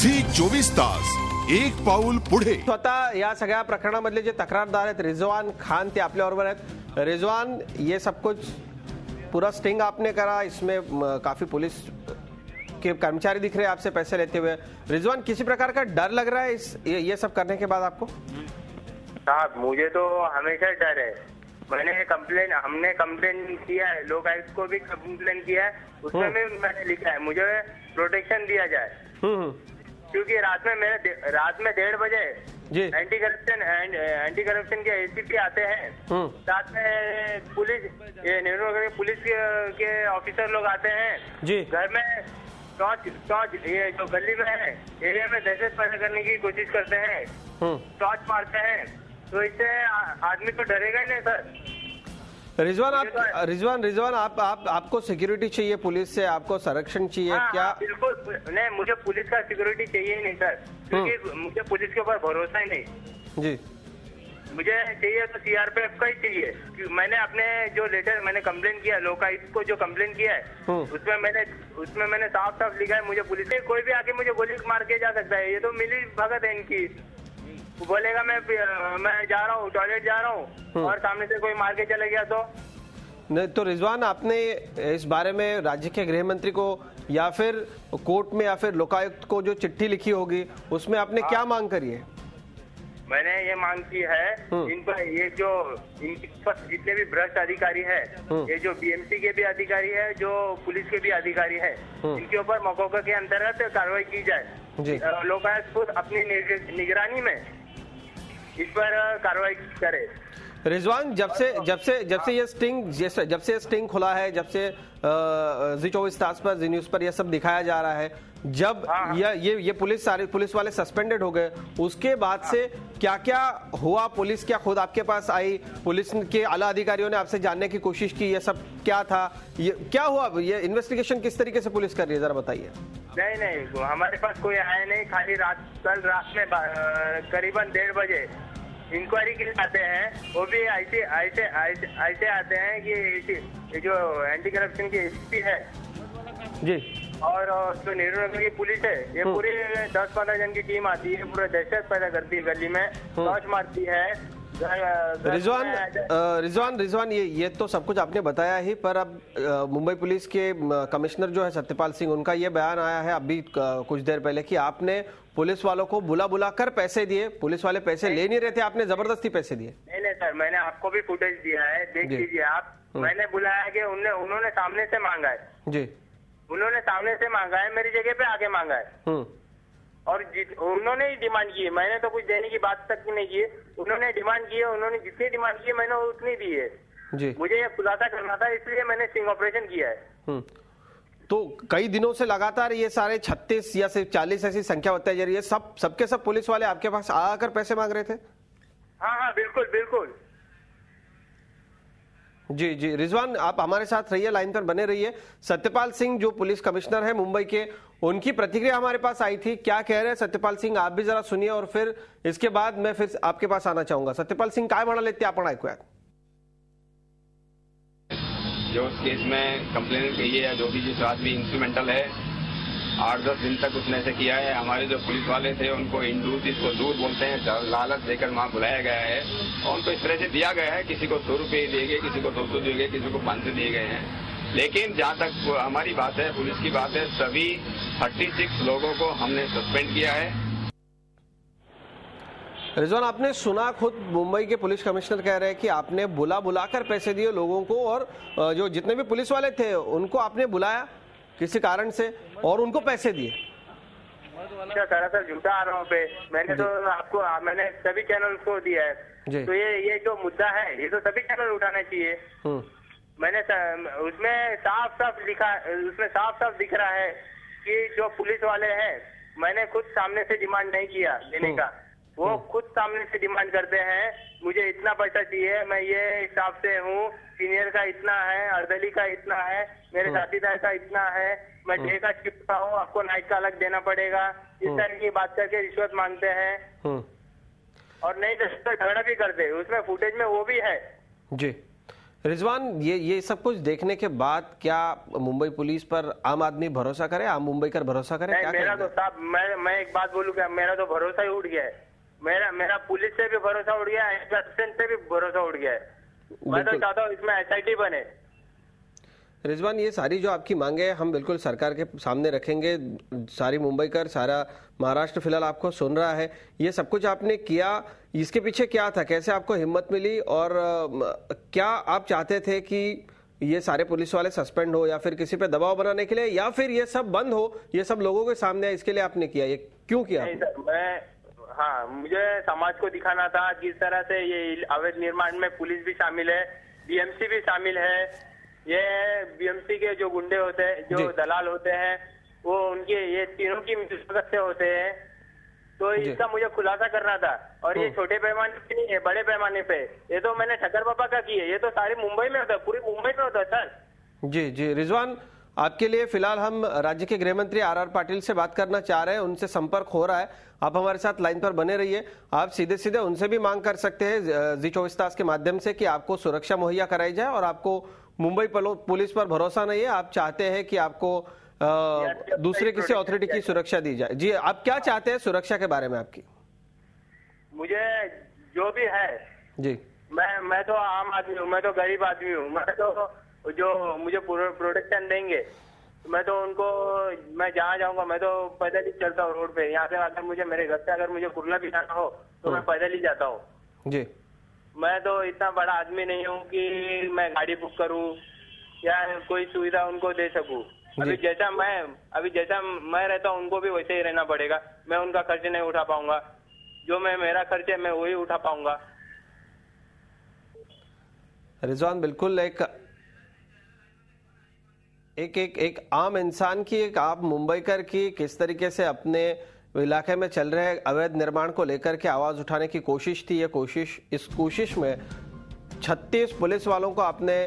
झी 24 तास एक पाऊल पुढे. स्वतः या सगळ्या प्रकरणामधले जे तक्रारदार आहेत रिजवान खान ते आपल्या बरोबर आहेत. रिजवान, ये सब कुछ पूरा स्टिंग आपने करा, इसमें काफी पुलिस के कर्मचारी दिख रहे हैं आपसे पैसे लेते हुए. रिजवान, किसी प्रकार का डर लग रहा है ये सब करने के बाद आपको? साहब, मुझे तो हमेशा डर है. हमने कंप्लेन किया है, लोकायुक्त को भी कंप्लेन किया है, उसमें भी मैंने लिखा है मुझे प्रोटेक्शन दिया जाए. क्योंकि रात में 1:30 बजे एंटी करप्शन के एसीपी आते हैं, साथ में पुलिस के ऑफिसर लोग आते हैं. घर में टॉर्च ये जो गली में है एरिया में दहशत पैदा करने की कोशिश करते हैं, टॉर्च मारते हैं. तो इससे आदमी तो डरेगा ही नहीं सर. रिजवान, आपको सिक्योरिटी चाहिए पुलिस से, आपको संरक्षण चाहिए? क्या? बिल्कुल नहीं, मुझे पुलिस का सिक्योरिटी चाहिए ही नहीं सर, क्योंकि मुझे पुलिस के ऊपर भरोसा ही नहीं. जी, मुझे चाहिए तो सीआरपीएफ का ही चाहिए. मैंने अपने जो लेटर मैंने कंप्लेन किया, लोकायुक्त को जो कंप्लेन किया है, उसमें मैंने साफ लिखा है मुझे पुलिस से कोई भी आके मुझे गोली मार के जा सकता है. ये तो मिली भगत है इनकी. बोलेगा मैं जा रहा हूँ, टॉयलेट जा रहा हूँ, और सामने से कोई मार के चले गया तो नहीं. तो रिजवान, आपने इस बारे में राज्य के गृह मंत्री को या फिर कोर्ट में या फिर लोकायुक्त को जो चिट्ठी लिखी होगी उसमें आपने क्या मांग करी है? मैंने ये मांग की है इन पर, ये जो जितने भी भ्रष्ट अधिकारी है, ये जो बीएमसी के भी अधिकारी है, जो पुलिस के भी अधिकारी है, इनके ऊपर मकोका के अंतर्गत कार्रवाई की जाए. लोकायुक्त खुद अपनी निगरानी में इस पर कार्रवाई करे. रिजवान, जब से ये स्टिंग खुला है, जब से झी 24 तास पर, जी न्यूज पर यह सब दिखाया जा रहा है, जब ये पुलिस वाले सस्पेंडेड हो गए, उसके बाद से क्या क्या हुआ? पुलिस क्या खुद आपके पास आई? पुलिस के आला अधिकारियों ने आपसे जानने की कोशिश की ये सब क्या था? ये क्या हुआ? ये इन्वेस्टिगेशन किस तरीके से पुलिस कर रही है, जरा बताइए. नहीं, हमारे पास कोई आया नहीं. खाली कल रात में करीबन 1:30 बजे इंक्वायरी के लिए आते हैं. वो भी ऐसे आते हैं कि ये जो एंटी करप्शन की एसीपी है जी, और जो नेहरू नगर की पुलिस है, ये पूरी 10-15 जन की टीम आती है, पूरा दहशत पैदा करती है, गली में टॉर्च मारती है. रिजवान, ये तो सब कुछ आपने बताया ही, पर अब मुंबई पुलिस के कमिश्नर जो है सत्यपाल सिंह, उनका ये बयान आया है अभी कुछ देर पहले कि आपने पुलिस वालों को बुला कर पैसे दिए. पुलिस वाले पैसे ले नहीं रहे थे, आपने जबरदस्ती पैसे दिए. नहीं सर, मैंने आपको भी फुटेज दिया है, देख लीजिए आप. मैंने बुलाया कि उन्होंने सामने से मांगा है जी, उन्होंने सामने से मांगा है, मेरी जगह पे आके मांगा है, और उन्होंने ही डिमांड की है. मैंने तो कुछ देने की बात तक नहीं की. उन्होंने डिमांड की है, उन्होंने जितनी डिमांड की है मैंने उतनी दी है जी. मुझे ये खुलासा करना था, इसलिए मैंने स्टिंग ऑपरेशन किया है. तो कई दिनों से लगातार ये सारे 36 या सिर्फ 40 ऐसी संख्या बताई जा रही है. सबके सब पुलिस वाले आपके पास आकर पैसे मांग रहे थे? हाँ, बिल्कुल. जी, रिजवान, आप हमारे साथ रहिए, लाइन पर बने रहिए. सत्यपाल सिंह जो पुलिस कमिश्नर है मुंबई के, उनकी प्रतिक्रिया हमारे पास आई थी. क्या कह रहे हैं सत्यपाल सिंह, आप भी जरा सुनिए, और फिर इसके बाद मैं फिर आपके पास आना चाहूंगा. सत्यपाल सिंह काय म्हणाले ते आपण ऐकूयात. जो केस में कंप्लेन की है, जो भी जिस आदमी इंस्ट्रूमेंटल है, 8-10 दिन तक उसने ऐसे किया है. हमारे जो पुलिस वाले थे उनको इंडूस, इसको दूर बोलते हैं, लालच देकर वहाँ बुलाया गया है, और उनको इस तरह से दिया गया है. किसी को 100 रुपये दिए गए, किसी को 200 दिए गए, किसी को 500 दिए गए हैं. लेकिन जहाँ तक हमारी बात है, पुलिस की बात है, सभी 36 लोगों को हमने सस्पेंड किया है. रिजवान, आपने सुना, खुद मुंबई के पुलिस कमिश्नर कह रहे हैं कि आपने बुलाकर पैसे दिए लोगों को, और जो जितने भी पुलिस वाले थे उनको आपने बुलाया किसी कारण से और उनको पैसे दिए. सरासर झूठा आरोप है. मैंने सभी चैनल को दिया है. तो ये जो मुद्दा है, ये तो सभी चैनल उठाना चाहिए. मैंने उसमें साफ दिख रहा है कि जो पुलिस वाले हैं, मैंने खुद सामने से डिमांड नहीं किया देने का. वो खुद सामने से डिमांड करते हैं, मुझे इतना पैसा चाहिए, मैं ये हिसाब से हूँ, सीनियर का इतना है, अर्दली का इतना है, मेरे साथीदार का इतना है, मैं डे का शिफ्ट का हूँ, आपको नाइट का अलग देना पड़ेगा. इस तरह की बात करके रिश्वत मांगते हैं, और नहीं तो झगड़ा भी करते. उसमें फुटेज में वो भी है जी. रिजवान, ये सब कुछ देखने के बाद क्या मुंबई पुलिस पर आम आदमी भरोसा करे, आम मुंबईकर भरोसा करे? नहीं, क्या मेरा तो साहब, मैं एक बात बोलूं क्या, मेरा तो भरोसा ही उठ गया है। मेरा पुलिस से भी भरोसा उठ गया है, एसएसएन से भी भरोसा उठ गया है। मैं तो चाहता हूँ इसमें एसआईटी बने। रिजवान, ये सारी जो आपकी मांगे हम बिल्कुल सरकार के सामने रखेंगे। सारी मुंबईकर, सारा महाराष्ट्र फिलहाल आपको सुन रहा है। ये सब कुछ आपने किया, इसके पीछे क्या था, कैसे आपको हिम्मत मिली, और क्या आप चाहते थे कि ये सारे पुलिस वाले सस्पेंड हो, या फिर किसी पे दबाव बनाने के लिए, या फिर ये सब बंद हो, ये सब लोगों के सामने है, इसके लिए आपने किया? ये क्यों किया? नहीं सर, मुझे समाज को दिखाना था किस तरह से ये अवैध निर्माण में पुलिस भी शामिल है, बीएमसी भी शामिल है। ये बीएमसी के जो गुंडे होते हैं, जो दलाल होते हैं, वो उनके ये तीनों की मित्रता से होते हैं। तो इसका मुझे खुलासा करना था। और ये छोटे पैमाने पे नहीं है, बड़े पैमाने पे। ये तो मैंने ठक्कर पापा का की है, ये तो सारी मुंबई में होता है, पूरी मुंबई में होता है सर। जी जी रिजवान, आपके लिए फिलहाल हम राज्य के गृह मंत्री आर पाटिल से बात करना चाह रहे हैं, उनसे संपर्क हो रहा है। आप हमारे साथ लाइन पर बने रहिए। आप सीधे सीधे उनसे भी मांग कर सकते हैं जी24 तास के माध्यम से कि आपको सुरक्षा मुहैया कराई जाए, और आपको मुंबई पुलिस पर भरोसा नहीं है, आप चाहते हैं कि आपको दूसरे किसी अथॉरिटी की सुरक्षा दी जाए। जी, आप क्या चाहते हैं सुरक्षा के बारे में आपकी? मुझे जो भी है जी, मैं तो आम आदमी हूँ, मैं तो गरीब आदमी हूँ। मैं तो जो मुझे प्रोटेक्शन देंगे, मैं तो उनको, मैं जहाँ जाऊंगा मैं तो पैदल ही चलता हूँ रोड पे। यहाँ से अगर मुझे, मेरे घर से अगर मुझे कुर्ला भी जाना हो तो मैं पैदल ही जाता हूँ। जी, मैं तो इतना बड़ा आदमी नहीं हूँ कि मैं गाड़ी बुक करूँ या कोई सुविधा उनको दे सकूँ। अभी जैसा मैं रहता हूँ, उनको भी वैसे ही रहना पड़ेगा। मैं उनका खर्च नहीं उठा पाऊंगा, जो मेरा खर्च है मैं वही उठा पाऊंगा। रिजवान, बिल्कुल एक आम इंसान की, एक आप मुंबईकर की किस तरीके से अपने इलाके में चल रहे अवैध निर्माण को लेकर के आवाज उठाने की कोशिश थी। इस कोशिश में 36 पुलिस वालों को आपने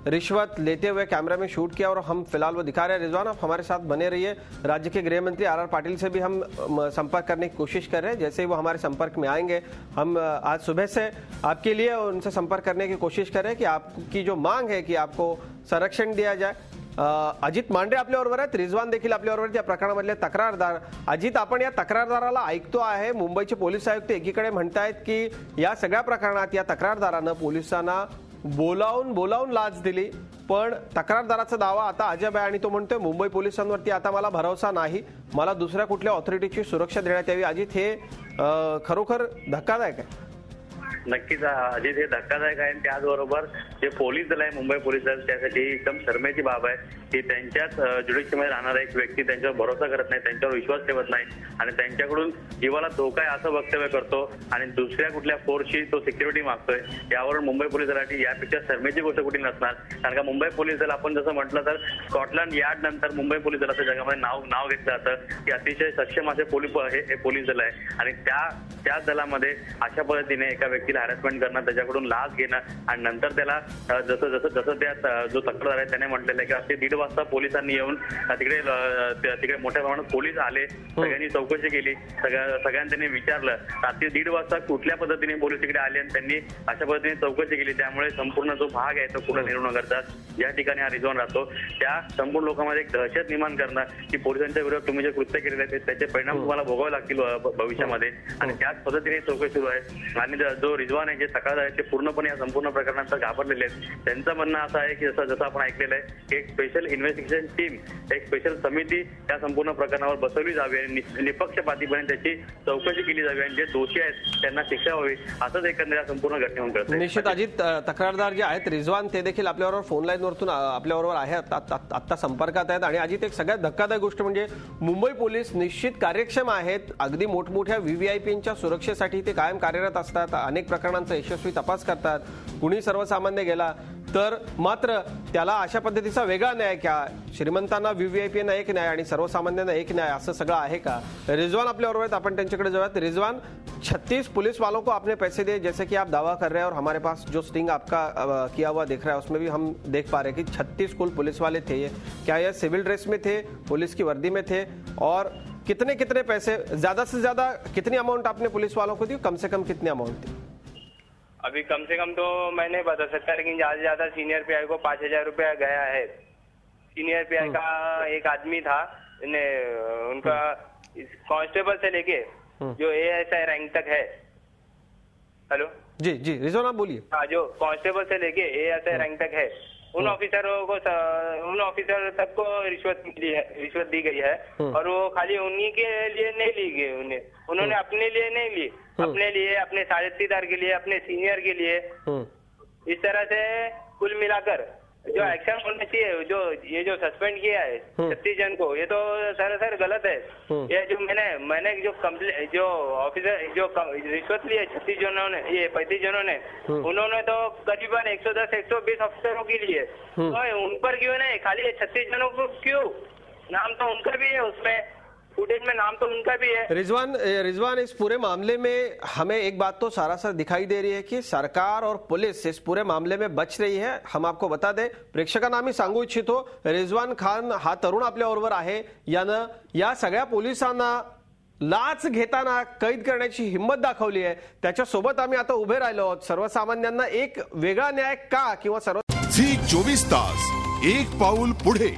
रिश्वत लेते हुए कैमरे में शूट किया, और हम फिलहाल वो दिखा रहे हैं। रिजवान, आप हमारे साथ बने रहिए। राज्य के गृह मंत्री आर पाटिल से भी हम संपर्क करने की कोशिश कर रहे हैं। जैसे ही वो हमारे संपर्क में आएंगे, हम आज सुबह से आपके लिए उनसे संपर्क करने की कोशिश कर रहे हैं कि आपकी जो मांग है कि आपको संरक्षण दिया जाए। अजित मांडे आपल्याबरोबर आहेत, रिजवान देखील आपल्याबरोबर आहेत, या प्रकरणामधले तक्रारदार। अजित, आपण या तक्रारदाराला ऐकतो आहे, मुंबईचे पोलीस आयुक्त एकीकडे म्हणतायत की या सगळ्या प्रकरणात या तक्रारदारानं पोलिसांना बोलावून लाच दिली, पण तक्रारदाराचा दावा आता अजब आहे आणि तो म्हणतोय मुंबई पोलिसांवरती आता मला भरोसा नाही, मला दुसऱ्या कुठल्या ऑथॉरिटीची सुरक्षा देण्यात यावी। अजित, हे खरोखर धक्कादायक आहे? नक्कीच अजित, हे धक्कादायक आहे। त्याचबरोबर जे पोलीस दल आहे, मुंबई पोलीस दल, त्यासाठी एकदम शरमेची बाब आहे की त्यांच्याच ज्युडिशरीमध्ये राहणारा एक व्यक्ती त्यांच्यावर भरोसा करत नाही, त्यांच्यावर विश्वास ठेवत नाही आणि त्यांच्याकडून जीवाला धोका आहे असं वक्तव्य करतो आणि दुसऱ्या कुठल्या फोर्सची तो सिक्युरिटी मागतोय। यावरून मुंबई पोलीस दलाची यापेक्षा शरमेची गोष्ट कुठली नसणार, कारण का मुंबई पोलीस दल, आपण जसं म्हटलं तर स्कॉटलंड यार्ड नंतर मुंबई पोलीस दलाचं जगामध्ये नाव घेतलं जातं की अतिशय सक्षम असे पोलीस दल आहे। आणि त्या दलामध्ये अशा पद्धतीने एका व्यक्तीला हॅरेसमेंट करणं, त्याच्याकडून लाच घेणं आणि नंतर त्याला जसं त्यात जो तक्रारदार आहे त्याने म्हटलेलं आहे की रात्री 1:30 वाजता पोलिसांनी येऊन तिकडे मोठ्या प्रमाणात पोलीस आले, सगळ्यांनी चौकशी केली, सगळ्यांनी त्यांनी विचारलं रात्री 1:30 वाजता कुठल्या पद्धतीने पोलीस तिकडे आले आणि त्यांनी अशा पद्धतीने चौकशी केली। त्यामुळे संपूर्ण जो भाग आहे तो पूर्ण निर्णयनगरचा, ज्या ठिकाणी हा रिजवान राहतो, त्या संपूर्ण लोकांमध्ये एक दहशत निर्माण करणं की पोलिसांच्या विरोधात तुम्ही जे कृत्य केलेले आहेत त्याचे परिणाम तुम्हाला भोगावे लागतील भविष्यामध्ये, आणि त्याच पद्धतीने चौकशी सुरू आहे। आणि जो रिजवान आहे, जे तक्रारदार आहेत, ते पूर्णपणे या संपूर्ण प्रकरणात घाबरलेले आहेत। त्यांचं म्हणणं असं आहे की जसं आपण ऐकलेलं आहे की एक स्पेशल इन्व्हेस्टिगेशन टीम, एक स्पेशल समिती या संपूर्ण प्रकरणावर बसवली जावी आणि निपक्षपातीपणे त्याची चौकशी केली जावी आणि जे दोषी आहेत त्यांना शिक्षा व्हावी, असंच एकंदरीत संपूर्ण घटनेहून कळतं। निश्चित अजित, तक्रारदार जे आहेत रिजवान, ते देखील आपल्याबरोबर फोन लाईन वरतून आपल्याबरोबर आहे, आता संपर्कात आहेत। आणि अजित, एक सगळ्यात धक्कादायक गोष्ट म्हणजे मुंबई पोलीस निश्चित कार्यक्षम आहेत, अगदी मोठमोठ्या व्हीव्हीआयपींच्या सुरक्षेसाठी ते कायम कार्यरत असतात, अनेक प्रकरणांचा यशस्वी तपास करतात। कुणी सर्वसामान्य गेला तर मात्र त्याला अशा पद्धतीचा वेगळा न्याय, क्या श्रीमंतांना व्हीव्हीआयपीना एक न्याय आणि सर्वसामान्यांना एक न्याय, असं सगळं आहे का? रिजवान आपल्याबरोबर आहेत, आपण त्यांच्याकडे जाऊयात। रिजवान, 36 पुलिस वालों को आपने पैसे दिए जैसे कि आप दावा कर रहे हैं, और हमारे पास जो स्टिंग आपका किया हुआ दिख रहा है उसमें भी हम देख पा रहे हैं कि 36 कुल पुलिस वाले थे। ये क्या ये सिविल ड्रेस में थे, पुलिस की वर्दी में थे, और कितने पैसे, ज्यादा से ज्यादा कितनी अमाउंट आपने पुलिस वालों को दी, कम से कम कितनी अमाउंट थी? अभी कम से कम तो मैं नहीं बता सकता, लेकिन ज्यादा से ज्यादा सीनियर पीआई को 5,000 रुपया गया है। सीनियर पीआई का एक आदमी था, उनका कांस्टेबल से लेके जो एएसआई रैंक तक है। हेलो जी जी रिजवान आप बोलिए। हाँ, जो कांस्टेबल से लेके एएसआई रैंक तक है, उन ऑफिसर तक को रिश्वत दी गई है। और वो खाली उन्हीं के लिए नहीं ली गई, उन्होंने अपने लिए नहीं ली, अपने लिए, अपने साझेदार के लिए, अपने सीनियर के लिए। इस तरह से कुल मिलाकर जो एक्शन होना चाहिए, ये जो सस्पेंड किया है 36 जन को, ये तो सरासर गलत है। ये जो मैंने जो ऑफिसर जो रिश्वत ली है 36 जनों ने, ये 35 जनों ने, उन्होंने तो करीबन 110-120 अफसरों के लिए, तो उन पर क्यों नहीं, खाली 36 जनों को क्यों? नाम तो उनका भी है उसमें, फुटेज में नाम तो उनका भी है। रिजवान इस पूरे मामले में हमें एक बात तो सरासर दिखाई दे रही है कि सरकार और पुलिस इस पूरे मामले में बच रही है। हम आपको बता दें, प्रेक्षकांना आम्ही सांगू इच्छितो, रिजवान खान हा तरुण आपल्याबरोबर आहे, यानं या सगळ्या पोलिसांना लाच घेताना कैद करण्याची हिंमत दाखवली आहे। त्याच्यासोबत आम्ही आता उभे राहिलो आहोत। सर्वसामान्यांना एक वेगळा न्याय का किंवा झी 24 तास एक पाऊल पुढे।